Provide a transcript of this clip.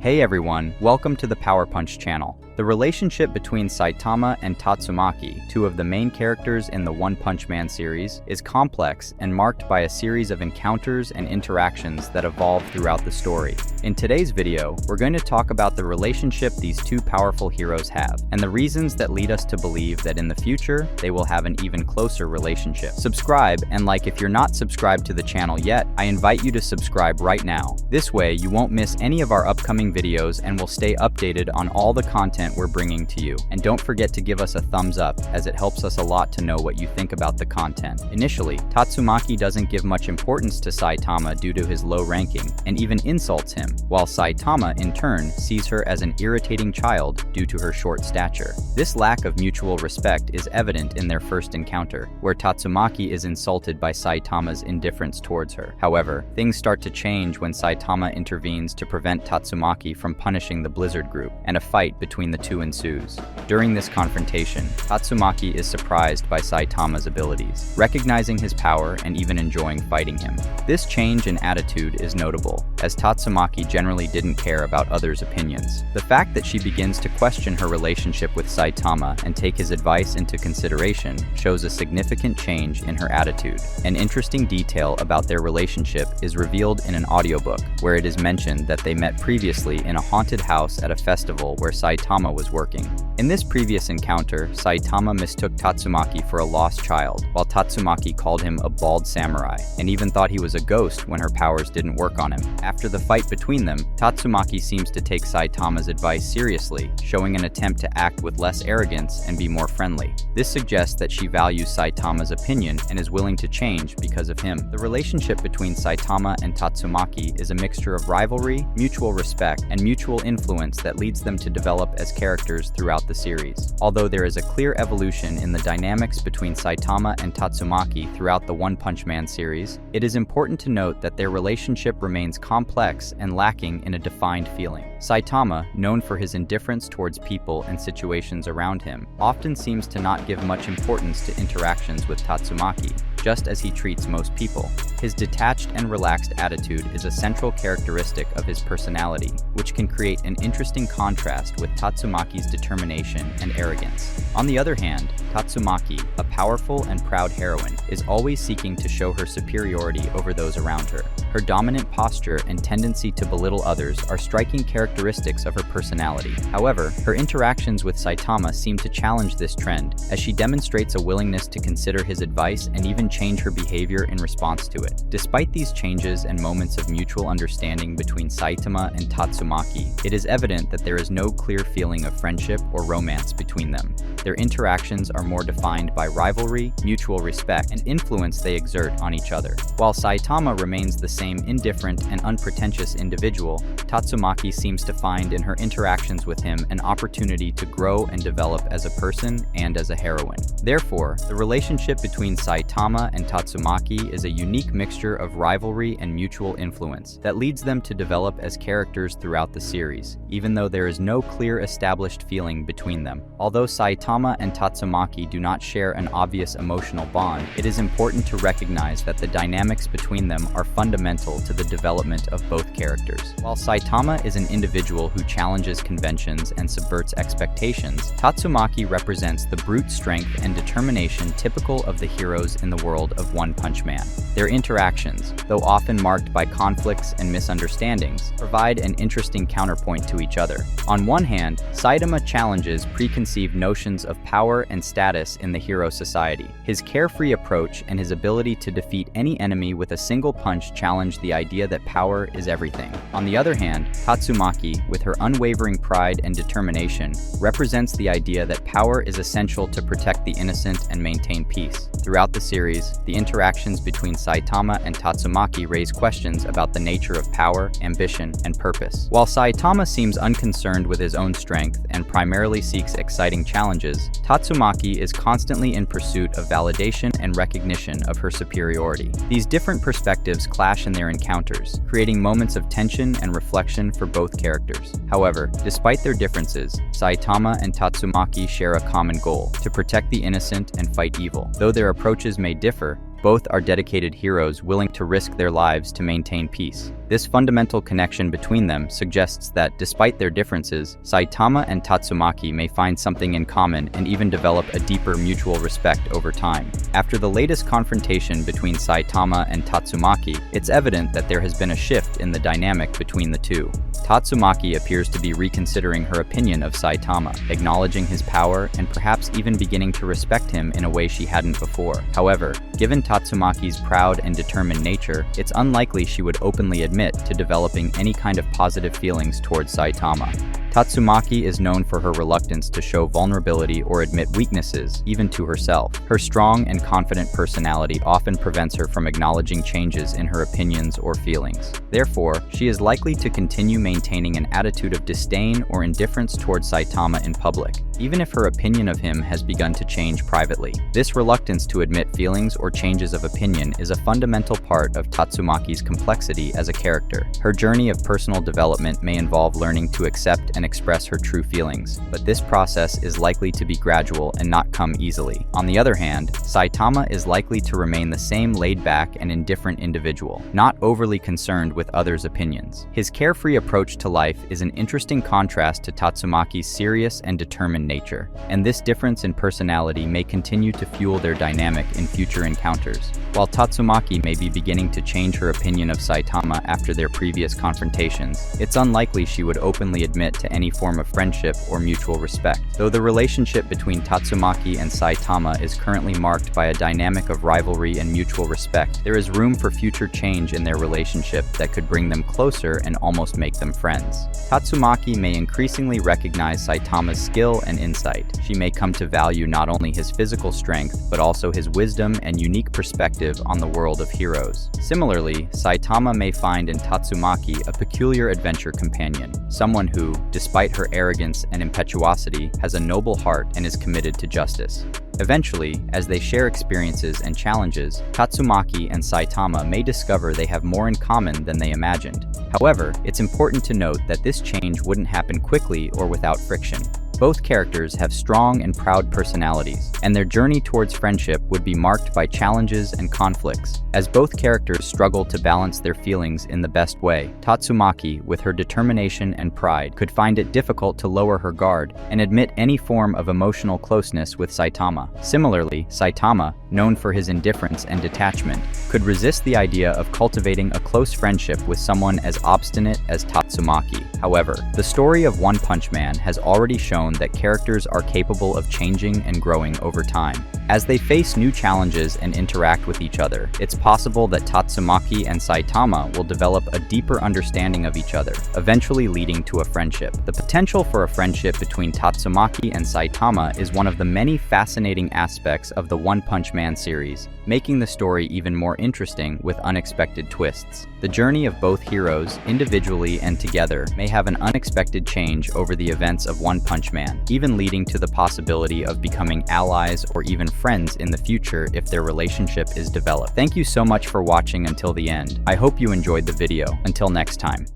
Hey everyone, welcome to the Power Punch channel. The relationship between Saitama and Tatsumaki, two of the main characters in the One Punch Man series, is complex and marked by a series of encounters and interactions that evolve throughout the story. In today's video, we're going to talk about the relationship these two powerful heroes have, and the reasons that lead us to believe that in the future, they will have an even closer relationship. Subscribe and like if you're not subscribed to the channel yet, I invite you to subscribe right now. This way, you won't miss any of our upcoming videos and will stay updated on all the content we're bringing to you. And don't forget to give us a thumbs up, as it helps us a lot to know what you think about the content. Initially, Tatsumaki doesn't give much importance to Saitama due to his low ranking, and even insults him, while Saitama, in turn, sees her as an irritating child due to her short stature. This lack of mutual respect is evident in their first encounter, where Tatsumaki is insulted by Saitama's indifference towards her. However, things start to change when Saitama intervenes to prevent Tatsumaki from punishing the Blizzard group, and a fight between the two ensues. During this confrontation, Tatsumaki is surprised by Saitama's abilities, recognizing his power and even enjoying fighting him. This change in attitude is notable, as Tatsumaki generally didn't care about others' opinions. The fact that she begins to question her relationship with Saitama and take his advice into consideration shows a significant change in her attitude. An interesting detail about their relationship is revealed in an audiobook, where it is mentioned that they met previously in a haunted house at a festival where Saitama was working. In this previous encounter, Saitama mistook Tatsumaki for a lost child, while Tatsumaki called him a bald samurai, and even thought he was a ghost when her powers didn't work on him. After the fight between them, Tatsumaki seems to take Saitama's advice seriously, showing an attempt to act with less arrogance and be more friendly. This suggests that she values Saitama's opinion and is willing to change because of him. The relationship between Saitama and Tatsumaki is a mixture of rivalry, mutual respect, and mutual influence that leads them to develop as characters throughout the series. Although there is a clear evolution in the dynamics between Saitama and Tatsumaki throughout the One Punch Man series, it is important to note that their relationship remains complex and lacking in a defined feeling. Saitama, known for his indifference towards people and situations around him, often seems to not give much importance to interactions with Tatsumaki, just as he treats most people. His detached and relaxed attitude is a central characteristic of his personality, which can create an interesting contrast with Tatsumaki's determination and arrogance. On the other hand, Tatsumaki, a powerful and proud heroine, is always seeking to show her superiority over those around her. Her dominant posture and tendency to belittle others are striking characteristics of her personality. However, her interactions with Saitama seem to challenge this trend, as she demonstrates a willingness to consider his advice and even change her behavior in response to it. Despite these changes and moments of mutual understanding between Saitama and Tatsumaki, it is evident that there is no clear feeling of friendship or romance between them. Their interactions are more defined by rivalry, mutual respect, and influence they exert on each other. While Saitama remains the same indifferent and unpretentious individual, Tatsumaki seems to find in her interactions with him an opportunity to grow and develop as a person and as a heroine. Therefore, the relationship between Saitama and Tatsumaki is a unique mixture of rivalry and mutual influence that leads them to develop as characters throughout the series, even though there is no clear established feeling between them. Although Saitama and Tatsumaki do not share an obvious emotional bond, it is important to recognize that the dynamics between them are fundamental to the development of both characters. While Saitama is an individual who challenges conventions and subverts expectations, Tatsumaki represents the brute strength and determination typical of the heroes in the world of One Punch Man. Their interactions, though often marked by conflicts and misunderstandings, provide an interesting counterpoint to each other. On one hand, Saitama challenges preconceived notions of power and status in the hero society. His carefree approach and his ability to defeat any enemy with a single punch challenge the idea that power is everything. On the other hand, Tatsumaki, with her unwavering pride and determination, represents the idea that power is essential to protect the innocent and maintain peace. Throughout the series, the interactions between Saitama and Tatsumaki raise questions about the nature of power, ambition, and purpose. While Saitama seems unconcerned with his own strength and primarily seeks exciting challenges, Tatsumaki is constantly in pursuit of validation and recognition of her superiority. These different perspectives clash in their encounters, creating moments of tension and reflection for both characters. However, despite their differences, Saitama and Tatsumaki share a common goal: to protect the innocent and fight evil. Though their approaches may differ, Both are dedicated heroes willing to risk their lives to maintain peace. This fundamental connection between them suggests that, despite their differences, Saitama and Tatsumaki may find something in common and even develop a deeper mutual respect over time. After the latest confrontation between Saitama and Tatsumaki, it's evident that there has been a shift in the dynamic between the two. Tatsumaki appears to be reconsidering her opinion of Saitama, acknowledging his power and perhaps even beginning to respect him in a way she hadn't before. However, given Tatsumaki's proud and determined nature, it's unlikely she would openly admit to developing any kind of positive feelings towards Saitama. Tatsumaki is known for her reluctance to show vulnerability or admit weaknesses, even to herself. Her strong and confident personality often prevents her from acknowledging changes in her opinions or feelings. Therefore, she is likely to continue maintaining an attitude of disdain or indifference towards Saitama in public, even if her opinion of him has begun to change privately. This reluctance to admit feelings or changes of opinion is a fundamental part of Tatsumaki's complexity as a character. Her journey of personal development may involve learning to accept and express her true feelings, but this process is likely to be gradual and not come easily. On the other hand, Saitama is likely to remain the same laid-back and indifferent individual, not overly concerned with others' opinions. His carefree approach to life is an interesting contrast to Tatsumaki's serious and determined nature, and this difference in personality may continue to fuel their dynamic in future encounters. While Tatsumaki may be beginning to change her opinion of Saitama after their previous confrontations, it's unlikely she would openly admit to any form of friendship or mutual respect. Though the relationship between Tatsumaki and Saitama is currently marked by a dynamic of rivalry and mutual respect, there is room for future change in their relationship that could bring them closer and almost make them friends. Tatsumaki may increasingly recognize Saitama's skill and insight. She may come to value not only his physical strength, but also his wisdom and unique perspective on the world of heroes. Similarly, Saitama may find in Tatsumaki a peculiar adventure companion, someone who, despite her arrogance and impetuosity, has a noble heart and is committed to justice. Eventually, as they share experiences and challenges, Tatsumaki and Saitama may discover they have more in common than they imagined. However, it's important to note that this change wouldn't happen quickly or without friction. Both characters have strong and proud personalities, and their journey towards friendship would be marked by challenges and conflicts. As both characters struggle to balance their feelings in the best way, Tatsumaki, with her determination and pride, could find it difficult to lower her guard and admit any form of emotional closeness with Saitama. Similarly, Saitama, known for his indifference and detachment, could resist the idea of cultivating a close friendship with someone as obstinate as Tatsumaki. However, the story of One Punch Man has already shown that characters are capable of changing and growing over time. As they face new challenges and interact with each other, it's possible that Tatsumaki and Saitama will develop a deeper understanding of each other, eventually leading to a friendship. The potential for a friendship between Tatsumaki and Saitama is one of the many fascinating aspects of the One Punch Man series, making the story even more interesting with unexpected twists. The journey of both heroes, individually and together, may have an unexpected change over the events of One Punch Man, even leading to the possibility of becoming allies or even friends in the future if their relationship is developed. Thank you so much for watching until the end. I hope you enjoyed the video. Until next time.